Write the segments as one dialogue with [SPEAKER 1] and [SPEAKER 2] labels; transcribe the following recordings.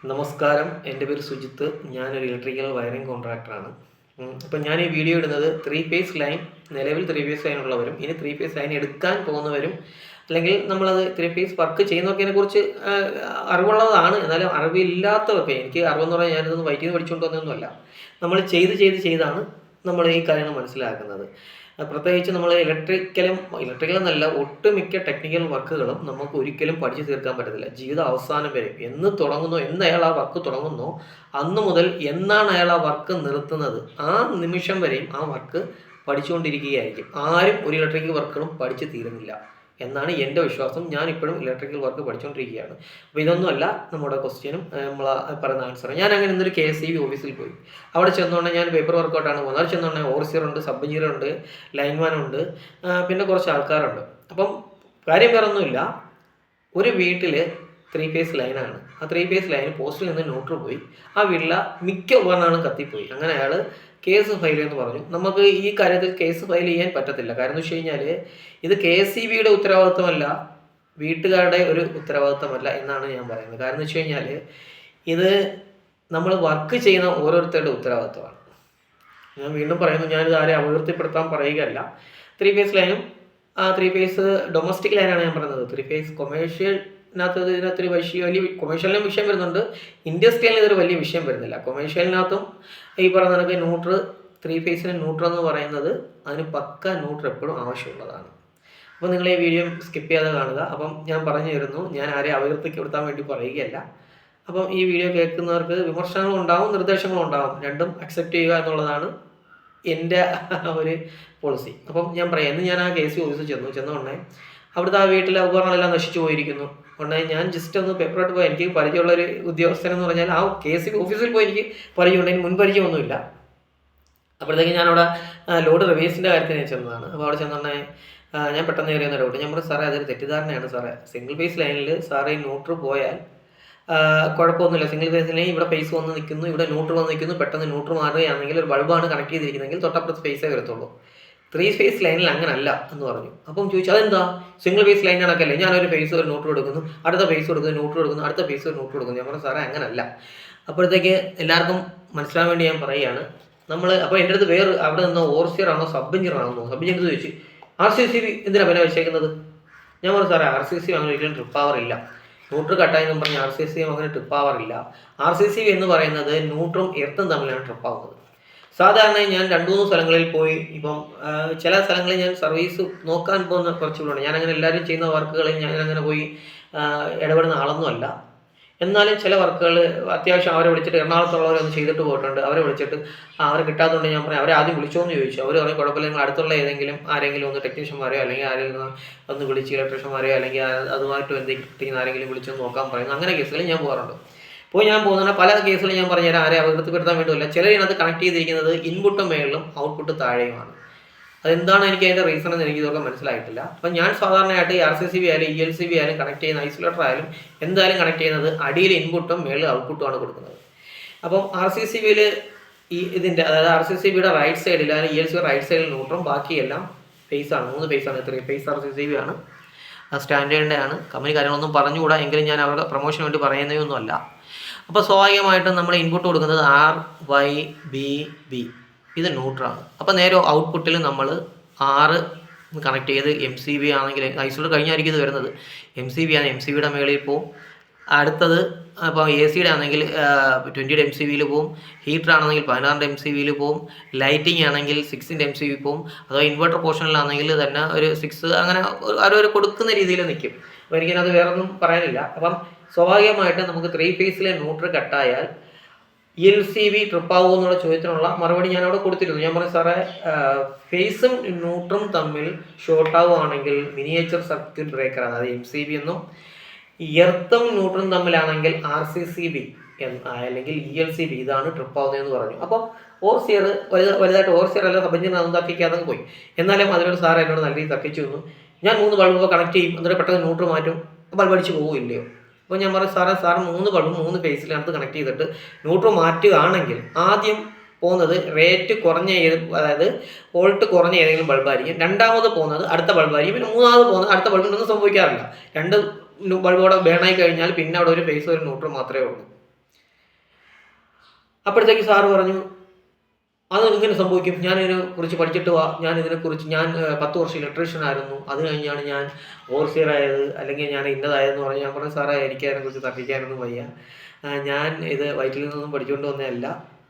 [SPEAKER 1] നമസ്കാരം, എൻ്റെ പേര് സുജിത്ത്. ഞാനൊരു ഇലക്ട്രിക്കൽ വയറിംഗ് കോൺട്രാക്ടറാണ്. അപ്പം ഞാൻ ഈ വീഡിയോ ഇടുന്നത് നിലവിൽ ത്രീ ഫേസ് ലൈൻ ഉള്ളവരും ഇനി ത്രീ ഫേസ് ലൈൻ എടുക്കാൻ പോകുന്നവരും അല്ലെങ്കിൽ നമ്മളത് ത്രീ ഫേസ് വർക്ക് ചെയ്യുന്നവർക്കിനെ കുറിച്ച് അറിവുള്ളതാണ്. എന്നാലും അറിവില്ലാത്തവർക്ക്, എനിക്ക് അറിവെന്ന് പറഞ്ഞാൽ ഞാനിതൊന്നും വൈറ്റിൽ നിന്ന് പഠിച്ചുകൊണ്ട് വന്നതൊന്നുമല്ല. നമ്മൾ ചെയ്താണ് നമ്മൾ ഈ കാര്യങ്ങൾ മനസ്സിലാക്കുന്നത്. പ്രത്യേകിച്ച് നമ്മൾ ഇലക്ട്രിക്കലെന്നല്ല, ഒട്ടുമിക്ക ടെക്നിക്കൽ വർക്കുകളും നമുക്ക് ഒരിക്കലും പഠിച്ചു തീർക്കാൻ പറ്റത്തില്ല. ജീവിത അവസാനം വരെ എന്ന് അയാൾ ആ വർക്ക് തുടങ്ങുന്നോ അന്ന് മുതൽ എന്നാണ് അയാൾ ആ വർക്ക് നിർത്തുന്നത് ആ നിമിഷം വരെയും ആ വർക്ക് പഠിച്ചുകൊണ്ടിരിക്കുകയായിരിക്കും. ആരും ഒരു ഇലക്ട്രിക്കൽ വർക്കുകളും പഠിച്ചു തീരുന്നില്ല എന്നാണ് എൻ്റെ വിശ്വാസം. ഞാനിപ്പോഴും ഇലക്ട്രിക്കൽ വർക്ക് പഠിച്ചുകൊണ്ടിരിക്കുകയാണ്. അപ്പോൾ ഇതൊന്നുമല്ല നമ്മുടെ ക്വസ്റ്റ്യനും നമ്മൾ പറയുന്ന ആൻസർ. ഞാൻ അങ്ങനെ ഇന്നൊരു KSEB ഓഫീസിൽ പോയി. അവിടെ ചെന്നുകൊണ്ട് ഞാൻ പേപ്പർ വർക്കൗട്ടാണ് പോകുന്നത്. അവിടെ ചെന്നുകൊണ്ട് ഓവർസിയറുണ്ട്, സബ് എഞ്ചിനീയറുണ്ട്, ലൈൻമാനുണ്ട്, പിന്നെ കുറച്ച് ആൾക്കാരുണ്ട്. അപ്പം കാര്യം വേറെ ഒന്നുമില്ല. ഒരു വീട്ടിൽ ത്രീ ഫേസ് ലൈനാണ്. ആ ത്രീ ഫേസ് ലൈൻ പോസ്റ്റിൽ നിന്ന് ന്യൂട്രൽ പോയി. ആ വീട്ടിലെ മിക്ക ഉപകരണങ്ങളും കത്തിപ്പോയി. അങ്ങനെ അയാൾ കേസ് ഫയൽ എന്ന് പറഞ്ഞു. നമുക്ക് ഈ കാര്യത്തിൽ കേസ് ഫയൽ ചെയ്യാൻ പറ്റത്തില്ല. കാരണം എന്ന് വെച്ച് കഴിഞ്ഞാൽ ഇത് KSEBയുടെ ഉത്തരവാദിത്വമല്ല, വീട്ടുകാരുടെ ഒരു ഉത്തരവാദിത്വമല്ല എന്നാണ് ഞാൻ പറയുന്നത്. കാരണം എന്ന് വെച്ച് കഴിഞ്ഞാൽ ഇത് നമ്മൾ വർക്ക് ചെയ്യുന്ന ഓരോരുത്തരുടെ ഉത്തരവാദിത്വമാണ്. ഞാൻ വീണ്ടും പറയുന്നു, ഞാനിത് ആരെ അപകീർത്തിപ്പെടുത്താൻ പറയുകയല്ല. ത്രീ ഫേസ് ലൈനും ത്രീ ഫേസ് ഡൊമസ്റ്റിക് ലൈനാണ് ഞാൻ പറയുന്നത്. ത്രീ ഫേസ് ഇതിനകത്തൊരു വലിയ കൊമേഴ്ഷ്യലിനും വിഷയം വരുന്നുണ്ട്. ഇൻഡസ്ട്രിയലിന് ഇതൊരു വലിയ വിഷയം വരുന്നില്ല. കൊമേഴ്ഷ്യലിനകത്തും ഈ പറഞ്ഞ കണക്ക് ത്രീ ഫേസിന് ന്യൂട്രൽ എന്ന് പറയുന്നത് അതിന് പക്ക ന്യൂട്രൽ എപ്പോഴും ആവശ്യമുള്ളതാണ്. അപ്പോൾ നിങ്ങൾ ഈ വീഡിയോ സ്കിപ്പ് ചെയ്യാതെ കാണുക. അപ്പം ഞാൻ പറഞ്ഞു തരുന്നു, ഞാൻ ആരെയും അപകീർത്തിപ്പെടുത്താൻ വേണ്ടി പറയുകയല്ല. അപ്പം ഈ വീഡിയോ കേൾക്കുന്നവർക്ക് വിമർശനങ്ങളും ഉണ്ടാവും, നിർദ്ദേശങ്ങളും ഉണ്ടാവും. രണ്ടും അക്സെപ്റ്റ് ചെയ്യുക എന്നുള്ളതാണ് എൻ്റെ ഒരു പോളിസി. അപ്പം ഞാൻ പറയാം, ഇന്ന് ഞാൻ ആ KSEB ഓഫീസിൽ ചെന്നുകൊണ്ടേ അവിടുത്തെ ആ വീട്ടിലെ ഉപകരണങ്ങളെല്ലാം നശിച്ചു പോയിരിക്കുന്നു. ഉടനെ ഞാൻ ജസ്റ്റ് ഒന്ന് പേപ്പറായിട്ട് പോയി. എനിക്ക് പരിചയമുള്ളൊരു ഉദ്യോഗസ്ഥനെന്ന് പറഞ്ഞാൽ ആ KSEB ഓഫീസിൽ പോയി എനിക്ക് പരിചയമുണ്ട്, എനിക്ക് മുൻപരിചയമൊന്നുമില്ല. അപ്പോഴത്തേക്ക് ഞാനവിടെ ലോഡ് റിവേഴ്സിൻ്റെ കാര്യത്തിന് ചെന്നതാണ്. അപ്പോൾ അവിടെ ചെന്നുകൊണ്ടേ ഞാൻ പെട്ടെന്ന് കയറിയൊന്ന് ഡൗട്ട്. ഞാൻ പറഞ്ഞു, സാറേ അതൊരു തെറ്റിദ്ധാരണയാണ് സാറേ. സിംഗിൾ ഫേസ് ലൈനിൽ സാറേ ന്യൂട്രൽ പോയാൽ കുഴപ്പമൊന്നുമില്ല. സിംഗിൾ ഫേസ് ലൈൻ ഇവിടെ ഫേസ് വന്ന് നിൽക്കുന്നു, ഇവിടെ ന്യൂട്രൽ വന്ന് നിൽക്കുന്നു. പെട്ടെന്ന് ന്യൂട്രൽ മാറുകയാണെങ്കിൽ ഒരു ബൾബാണ് കണക്ട് ചെയ്തിരിക്കുന്നതെങ്കിൽ തൊട്ടപ്പുറത്ത് ഫേസേ വരത്തുള്ളൂ. ത്രീ ഫേസ് ലൈനിൽ അങ്ങനല്ല എന്ന് പറഞ്ഞു. അപ്പം ചോദിച്ചു, അതെന്താ സിംഗിൾ ഫേസ് ലൈൻ കണക്കല്ലേ? ഞാനൊരു ഫേസ് ഒരു ന്യൂട്രൽ കൊടുക്കുന്നു, അടുത്ത ഫേസ് കൊടുക്കുന്നു, ന്യൂട്രൽ കൊടുക്കുന്നു, അടുത്ത ഫേസ് ഒരു ന്യൂട്രൽ കൊടുക്കുന്നു. ഞാൻ പറഞ്ഞു, സാറേ അങ്ങനല്ല. അപ്പോഴത്തേക്ക് എല്ലാവർക്കും മനസ്സിലാൻ വേണ്ടി ഞാൻ പറയുകയാണ്. അപ്പോൾ എൻ്റെ അടുത്ത് അവിടെ നിന്ന് ഓവർസിയർ ആണോ സബ് എഞ്ചിനീയർ ആണോ സബ് എഞ്ചിനീയർ ചോദിച്ചു, RCCB എന്തിനാണ് പിന്നെ വെച്ചേക്കുന്നത്? ഞാൻ പറഞ്ഞു, സാറേ RCCB അങ്ങനെ ഒരിക്കലും ട്രിപ്പ് ആവറില്ല. ന്യൂട്രൽ കട്ടായി എന്ന് പറഞ്ഞ് RCCB അങ്ങനെ ട്രിപ്പ് ആവാറില്ല. RCCB എന്ന് പറയുന്നത് ന്യൂട്രും എർത്തും തമ്മിലാണ് ട്രിപ്പ് ആവുന്നത്. സാധാരണ ഞാൻ 2-3 സ്ഥലങ്ങളിൽ പോയി, ഇപ്പം ചില സ്ഥലങ്ങളിൽ ഞാൻ സർവീസ് നോക്കാൻ പോകുന്ന കുറച്ചുകൂടെ, ഞാനങ്ങനെ എല്ലാവരും ചെയ്യുന്ന വർക്കുകളിൽ ഞാനങ്ങനെ പോയി ഇടപെടുന്ന ആളൊന്നുമല്ല. എന്നാലും ചില വർക്കുകൾ അത്യാവശ്യം അവരെ വിളിച്ചിട്ട്, എറണാകുളത്തുള്ളവരെ ഒന്ന് ചെയ്തിട്ട് പോയിട്ടുണ്ട്. അവരെ വിളിച്ചിട്ട് അവരെ കിട്ടാത്തതുകൊണ്ട് ഞാൻ പറഞ്ഞു, അവരെ ആദ്യം വിളിച്ചോന്ന് ചോദിച്ചു. അവർ പറഞ്ഞു, കുഴപ്പമില്ല, നിങ്ങൾ അടുത്തുള്ള ആരെങ്കിലും ഒന്ന് ടെക്നീഷ്യന്മാരെയോ അല്ലെങ്കിൽ ആരെങ്കിലും ഒന്ന് വിളിച്ച് ഇലക്ട്രീഷ്യന്മാരെയോ അല്ലെങ്കിൽ അതുമായിട്ട് ബന്ധിപ്പിക്കുന്ന ആരെങ്കിലും വിളിച്ചൊന്ന് നോക്കാൻ പറയുന്നു. അങ്ങനെ കേസുകളിൽ ഞാൻ പോകാറുണ്ട്. ഞാൻ പോകുന്ന പല കേസുകളും ഞാൻ പറഞ്ഞുതരാം. ആരെ അപകീർത്തിപ്പെടുത്താൻ വേണ്ടിയില്ല. ചിലതിനകത്ത് കണക്ട് ചെയ്തിരിക്കുന്നത് ഇൻപുട്ടും മേളിലും ഔട്ട്പുട്ട് താഴെയുമാണ്. അതെന്താണ് എനിക്ക് അതിൻ്റെ റീസൺ എന്ന് എനിക്ക് ഇതൊക്കെ മനസ്സിലായിട്ടില്ല. അപ്പം ഞാൻ സാധാരണയായിട്ട് RCCB ആയാലും ELCB ആയാലും കണക്ട് ചെയ്യുന്ന ഐസൊലേറ്റർ ആയാലും എന്തായാലും കണക്ട് ചെയ്യുന്നത് അടിയിൽ ഇൻപുട്ടും മേളിൽ ഔട്ട്പുട്ടുമാണ് കൊടുക്കുന്നത്. അപ്പം RCCBയിൽ അതായത് RCCBയുടെ റൈറ്റ് സൈഡിൽ അല്ലെങ്കിൽ ELCB റൈറ്റ് സൈഡിൽ ന്യൂട്രും ബാക്കിയെല്ലാം ഫേസാണ്. 3 ഫേസാണ്. 3 ഫേസ് RCCB ആണ്. സ്റ്റാൻഡേർഡിൻ്റെ ആണ്. കമ്പനി കാര്യങ്ങളൊന്നും പറഞ്ഞുകൂടാ, എങ്കിലും ഞാൻ അവരുടെ പ്രൊമോഷന് വേണ്ടി പറയുന്നതൊന്നുമല്ല. അപ്പോൾ സ്വാഭാവികമായിട്ടും നമ്മൾ ഇൻപുട്ട് കൊടുക്കുന്നത് RYBB, ഇത് ന്യൂട്രാണ്. അപ്പോൾ നേരെ ഔട്ട്പുട്ടിൽ നമ്മൾ 6 കണക്ട് ചെയ്ത് MCB ആണെങ്കിൽ ഐസൊലേറ്റർ കഴിഞ്ഞായിരിക്കും ഇത് വരുന്നത്. MCB ആണ്, MCBയുടെ മേളിൽ പോവും. അടുത്തത് അപ്പോൾ AC ആണെങ്കിൽ 20 MCBയിൽ പോവും. ഹീറ്റർ ആണെങ്കിൽ 16 MCBയിൽ പോവും. ലൈറ്റിംഗ് ആണെങ്കിൽ 6 MCB പോവും. അഥവാ ഇൻവെർട്ടർ പോർഷനിലാണെങ്കിൽ തന്നെ ഒരു 6, അങ്ങനെ അവർ കൊടുക്കുന്ന രീതിയിൽ നിൽക്കും. അപ്പോൾ എനിക്കതിനകത്ത് വേറൊന്നും പറയാനില്ല. അപ്പം സ്വാഭാവികമായിട്ട് നമുക്ക് ത്രീ ഫേസിലെ ന്യൂട്രൽ കട്ടായാൽ ELCB ട്രിപ്പ് ആകുമോ എന്നുള്ള ചോദ്യത്തിനുള്ള മറുപടി ഞാൻ അവിടെ കൊടുത്തിരുന്നു. ഞാൻ പറഞ്ഞു, സാറേ ഫേസും ന്യൂട്രും തമ്മിൽ ഷോർട്ട് ആവുകയാണെങ്കിൽ മിനിയേച്ചർ സർക്യൂട്ട് ബ്രേക്കർ, അതായത് MCB എന്നും എർത്തും ന്യൂട്രും തമ്മിലാണെങ്കിൽ RCCB അല്ലെങ്കിൽ ELCB, ഇതാണ് ട്രിപ്പ് ആവുന്നതെന്ന് പറഞ്ഞു. അപ്പോൾ ഓവർസിയർ വലുതായിട്ട് ഓവർസിയർ അല്ല സബ് എഞ്ചിനീയർ അതൊന്നും തർക്കിക്കാതെ പോയി. എന്നാലും അതിനൊരു സാർ എന്നോട് നല്ല രീതിയിൽ തർക്കിച്ചു തന്നു. ഞാൻ 3 ബൾബ് കണക്ട് ചെയ്യും, എന്നിട്ട് പെട്ടെന്ന് ന്യൂട്രൽ മാറ്റും, ബൾബ് അടിച്ച് പോവില്ലയോ? അപ്പോൾ ഞാൻ പറഞ്ഞു, സാറ് 3 ബൾബ് 3 ഫേസിനകത്ത് കണക്ട് ചെയ്തിട്ട് ന്യൂട്രൽ മാറ്റുകയാണെങ്കിൽ ആദ്യം പോകുന്നത് റേറ്റ് കുറഞ്ഞ അതായത് വോൾട്ട് കുറഞ്ഞ ഏതെങ്കിലും ബൾബായിരിക്കും. രണ്ടാമത് പോകുന്നത് അടുത്ത ബൾബായിരിക്കും. പിന്നെ മൂന്നാമത് പോകുന്നത് അടുത്ത ബൾബിനൊന്നും സംഭവിക്കാറില്ല. 2 ബൾബോടെ ബേണായി കഴിഞ്ഞാൽ പിന്നെ അവിടെ ഒരു ഫേസ് ഒരു ന്യൂട്രൽ മാത്രമേ ഉള്ളൂ. അപ്പോഴത്തേക്ക് സാറ് പറഞ്ഞു, അത് ഇങ്ങനെ സംഭവിക്കും, ഞാനിതിനെക്കുറിച്ച് പഠിച്ചിട്ട് വാ, ഞാൻ 10 വർഷം ഇലക്ട്രീഷ്യൻ ആയിരുന്നു, അത് കഴിഞ്ഞാണ് ഞാൻ ഓവർസിയർ ആയത്, അല്ലെങ്കിൽ ഞാൻ ഇന്നതായെന്ന് പറഞ്ഞ് ഞാൻ പറഞ്ഞു, സാറേ എനിക്ക് അതിനെക്കുറിച്ച് തർക്കിക്കാനൊന്നും വയ്യ, ഞാൻ ഇത് വയറ്റിൽ നിന്നൊന്നും പഠിച്ചുകൊണ്ട് വന്നതല്ല,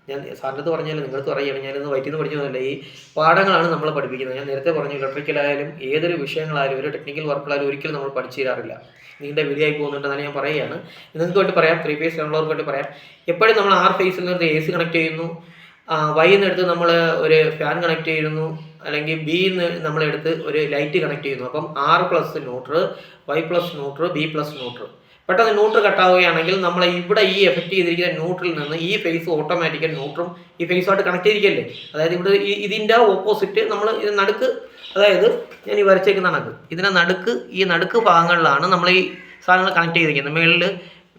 [SPEAKER 1] ഞാൻ സാറിൻ്റെ അടുത്ത് പറഞ്ഞാലും നിങ്ങൾക്ക് പറയുകയാണ്, ഞാനിത് വയറ്റിൽ നിന്ന് പഠിച്ചതല്ല, ഈ പാഠങ്ങളാണ് നമ്മൾ പഠിപ്പിക്കുന്നത്. ഞാൻ നേരത്തെ പറഞ്ഞു, ഇലക്ട്രിക്കലായാലും ഏതൊരു വിഷയങ്ങളായാലും ഒരു ടെക്നിക്കൽ വർക്കുകളായാലും ഒരിക്കലും നമ്മൾ പഠിച്ചു തരാറില്ല. നീണ്ട വീഡിയോ ആയി പോകുന്നുണ്ടെന്നാണ് ഞാൻ പറയുകയാണ്. നിങ്ങൾക്ക് വേണ്ടി പറയാം, 3 ഫേസ് ഉള്ളവർക്ക് വേണ്ടി പറയാം. എപ്പോഴും നമ്മൾ R ഫേസിൽ നിന്ന് AC കണക്ട് ചെയ്യുന്നു, വൈന്ന് എടുത്ത് നമ്മൾ ഒരു ഫാൻ കണക്ട് ചെയ്യുന്നു, അല്ലെങ്കിൽ ബിന്ന് നമ്മളെടുത്ത് ഒരു ലൈറ്റ് കണക്ട് ചെയ്യുന്നു. അപ്പം R plus neutral, Y plus neutral, B plus neutral. പെട്ടെന്ന് ന്യൂട്രൽ കട്ടാവുകയാണെങ്കിൽ നമ്മൾ ഇവിടെ ഈ എഫക്റ്റ് ചെയ്തിരിക്കുന്ന ന്യൂട്രലിൽ നിന്ന് ഈ ഫേസ് ഓട്ടോമാറ്റിക്കൽ ന്യൂട്രും ഈ ഫേസുമായിട്ട് കണക്ട് ചെയ്തിരിക്കല്ലേ. അതായത് ഇവിടെ ഇതിൻ്റെ ഓപ്പോസിറ്റ് നമ്മൾ ഇത് നടുക്ക്, അതായത് ഞാൻ ഈ വരച്ചേക്കുന്ന നടുക്ക്, ഇതിനെ ഈ നടുക്ക് ഭാഗങ്ങളിലാണ് നമ്മൾ ഈ സാധനങ്ങൾ കണക്ട് ചെയ്തിരിക്കുന്നത്. മുകളിൽ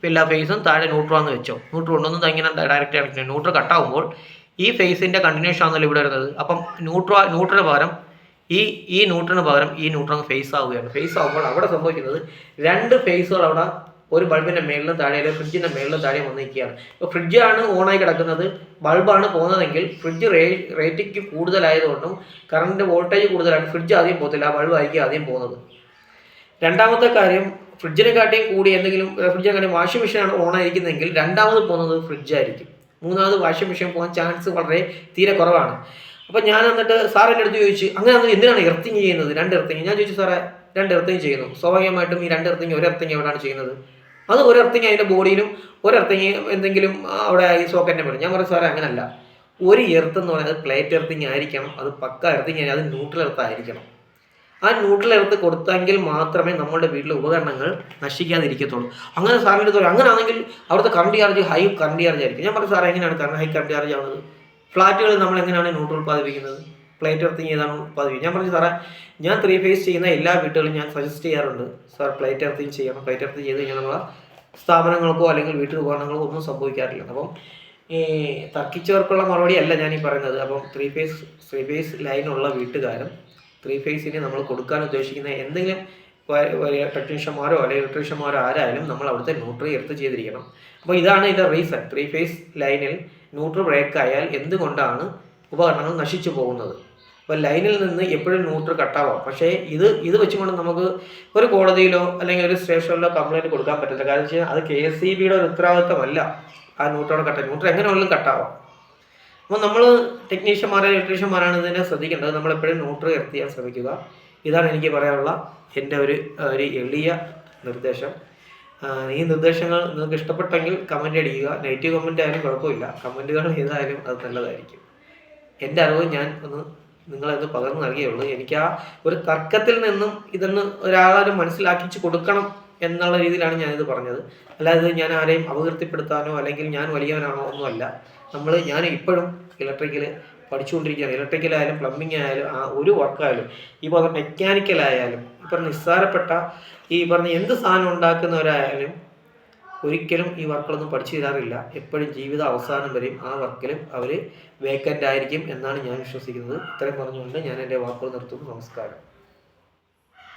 [SPEAKER 1] എല്ലാ ഫേസും, താഴെ ന്യൂട്രാന്ന് വെച്ചോ, ന്യൂട്രൽ കൊണ്ടൊന്നും ഇങ്ങനെ ഡയറക്റ്റ് കണക്ട് ചെയ്യും. ന്യൂട്രൽ കട്ടാവുമ്പോൾ ഈ ഫേസിൻ്റെ കണ്ടിന്യൂഷൻ ആണല്ലോ ഇവിടെ വരുന്നത്. അപ്പം ന്യൂട്രലിന് പകരം ഈ ന്യൂട്രലിന് പകരം ഈ ന്യൂട്രൽ ഫേസ് ആവുകയാണ്. ഫേസ് ആകുമ്പോൾ അവിടെ സംഭവിക്കുന്നത് 2 ഫേസുകൾ അവിടെ ഒരു ബൾബിൻ്റെ മേളിലും താഴെ, ഫ്രിഡ്ജിൻ്റെ മേളിലും താഴെ വന്നിരിക്കുകയാണ്. ഇപ്പോൾ ഫ്രിഡ്ജാണ് ഓണായി കിടക്കുന്നത്, ബൾബാണ് പോകുന്നതെങ്കിൽ ഫ്രിഡ്ജ് റേറ്റിംഗ് കൂടുതലായതുകൊണ്ടും കറണ്ട് വോൾട്ടേജ് കൂടുതലാണ്, ഫ്രിഡ്ജ് ആദ്യം പോകത്തില്ല, ആ ബൾബായിരിക്കും ആദ്യം പോകുന്നത്. രണ്ടാമത്തെ കാര്യം, ഫ്രിഡ്ജിനെക്കാട്ടിയും കൂടി എന്തെങ്കിലും ഫ്രിഡ്ജിനെക്കാട്ടിയും വാഷിംഗ് മെഷീനാണ് ഓണായിരിക്കുന്നതെങ്കിൽ രണ്ടാമത് പോകുന്നത് ഫ്രിഡ്ജായിരിക്കും. മൂന്നാമത് വാഷിംഗ് മെഷീൻ പോകാൻ ചാൻസ് തീരെ കുറവാണ്. അപ്പോൾ ഞാൻ എന്നിട്ട് സാറിൻ്റെ അടുത്ത് ചോദിച്ചു, അങ്ങനെ എന്തിനാണ് എർത്തിങ് ചെയ്യുന്നത്, 2 എർത്തിങ്? ഞാൻ ചോദിച്ചു, സാറേ 2 എർത്തിങ് ചെയ്യുന്നു, സ്വാഭാവികമായിട്ടും ഈ 2 എർത്തിങ്, ഒരു എർത്തിങ് എവിടെയാണ് ചെയ്യുന്നത്? അത് ഒരു എർത്തിങ് അതിൻ്റെ ബോഡിയിലും, ഒരു എർത്തിങ് എന്തെങ്കിലും അവിടെ ഈ സോക്കറ്റിനെ വരും. ഞാൻ പറഞ്ഞു, സാറേ അങ്ങനല്ല, ഒരു എർത്ത് എന്ന് പറയുന്നത് പ്ലേറ്റ് എർത്തിങ് ആയിരിക്കണം, അത് പക്ക എർത്തിങ്, അത് ന്യൂട്രൽ എർത്ത് ആയിരിക്കണം. ആ ന്യൂട്രൽ എർത്ത് കൊടുത്തെങ്കിൽ മാത്രമേ നമ്മുടെ വീട്ടിലെ ഉപകരണങ്ങൾ നശിക്കാതിരിക്കത്തുള്ളൂ. അങ്ങനെ സാറിൻ്റെ അടുത്ത് പറയും, അങ്ങനെയാണെങ്കിൽ അവിടുത്തെ current charge high current charge ആയിരിക്കും. ഞാൻ പറഞ്ഞു, സാറേ എങ്ങനെയാണ് ഹൈ കറണ്ട് ചാർജ് ആവുന്നത്? ഫ്ലാറ്റുകളിൽ നമ്മൾ എങ്ങനെയാണ് ന്യൂട്രൽ ഉത്പാദിപ്പിക്കുന്നത്? പ്ലേറ്റ് എർത്തിങ് ചെയ്താണ് ഉത്പാദിപ്പിക്കുന്നത്. ഞാൻ പറഞ്ഞു, സാറേ ഞാൻ 3 ഫേസ് ചെയ്യുന്ന എല്ലാ വീട്ടുകളും ഞാൻ സജസ്റ്റ് ചെയ്യാറുണ്ട്, സാർ പ്ലേറ്റ് എർത്തിങ് ചെയ്യണം. പ്ലേറ്റ് എർത്തിങ് ചെയ്ത് കഴിഞ്ഞാൽ നമ്മളെ സ്ഥാപനങ്ങൾക്കോ അല്ലെങ്കിൽ വീട്ടിൽ ഉപകരണങ്ങൾക്കോ ഒന്നും സംഭവിക്കാറില്ല. അപ്പം ഈ തർക്കിച്ചവർക്കുള്ള മറുപടി അല്ല ഞാനീ പറയുന്നത്. അപ്പം 3 ഫേസ് ലൈനുള്ള വീട്ടുകാരും 3 ഫേസിന് നമ്മൾ കൊടുക്കാൻ ഉദ്ദേശിക്കുന്ന എന്തെങ്കിലും ടെക്നീഷ്യന്മാരോ അല്ലെങ്കിൽ ഇലക്ട്രീഷ്യന്മാരോ ആരായാലും നമ്മൾ അവിടുത്തെ ന്യൂട്രൽ എർത്ത് ചെയ്തിരിക്കണം. അപ്പോൾ ഇതാണ് ഇതിൻ്റെ റീസൺ. 3 ഫേസ് ലൈനിൽ ന്യൂട്രൽ ബ്രേക്ക് ആയാൽ എന്തുകൊണ്ടാണ് ഉപകരണങ്ങൾ നശിച്ചു പോകുന്നത്. അപ്പോൾ ലൈനിൽ നിന്ന് എപ്പോഴും ന്യൂട്രൽ കട്ടാവാം. പക്ഷേ ഇത് വെച്ചുകൊണ്ട് നമുക്ക് ഒരു കോടതിയിലോ അല്ലെങ്കിൽ ഒരു സ്റ്റേഷനിലോ കംപ്ലയിൻറ്റ് കൊടുക്കാൻ പറ്റില്ല. കാരണം വെച്ചാൽ അത് KSEBയുടെ ഒരു ഉത്തരവാദിത്തമല്ല. ആ ന്യൂട്രൽ എങ്ങനെ വേണമെങ്കിലും കട്ടാവാം. അപ്പോൾ നമ്മൾ ഇലക്ട്രീഷ്യന്മാരാണ് ഇതിനെ ശ്രദ്ധിക്കേണ്ടത്. നമ്മളെപ്പോഴും ന്യൂട്രൽ എർത്ത് ചെയ്യാൻ ശ്രമിക്കുക. ഇതാണ് എനിക്ക് പറയാനുള്ള എൻ്റെ ഒരു എളിയ നിർദ്ദേശം. ഈ നിർദ്ദേശങ്ങൾ നിങ്ങൾക്ക് ഇഷ്ടപ്പെട്ടെങ്കിൽ കമൻ്റ് അടിക്കുക. നെഗറ്റീവ് കമൻ്റ് ആയാലും കുഴപ്പമില്ല, കമൻറ്റുകൾ ഏതായാലും അത് നല്ലതായിരിക്കും. എൻ്റെ അറിവ് ഞാൻ നിങ്ങളത് പകർന്നു നൽകിയുള്ളൂ. എനിക്ക് ആ ഒരു തർക്കത്തിൽ നിന്നും ഇതൊന്ന് ഒരാളും മനസ്സിലാക്കിച്ച് കൊടുക്കണം എന്നുള്ള രീതിയിലാണ് ഞാനിത് പറഞ്ഞത്. അല്ലാതെ ഞാൻ ആരെയും അപകീർത്തിപ്പെടുത്താനോ അല്ലെങ്കിൽ ഞാൻ വലിയവനാണോ ഒന്നുമല്ല. ഞാൻ ഇപ്പോഴും ഇലക്ട്രിക്കൽ പഠിച്ചുകൊണ്ടിരിക്കുകയാണ്. ഇലക്ട്രിക്കലായാലും പ്ലംബിംഗ് ആയാലും ഒരു വർക്കായാലും ഈ പറഞ്ഞ മെക്കാനിക്കലായാലും ഈ പറഞ്ഞ നിസ്സാരപ്പെട്ട ഈ പറഞ്ഞ എന്ത് സാധനം ഉണ്ടാക്കുന്നവരായാലും ഒരിക്കലും ഈ വർക്കുകളൊന്നും പഠിച്ചു തരാറില്ല. എപ്പോഴും ജീവിത അവസാനം വരെയും ആ വർക്കിലും അവർ വേക്കൻ്റ് ആയിരിക്കും എന്നാണ് ഞാൻ വിശ്വസിക്കുന്നത്. ഇത്രയും പറഞ്ഞുകൊണ്ട് ഞാൻ എൻ്റെ വാക്കുകൾ നിർത്തുന്നു. നമസ്കാരം.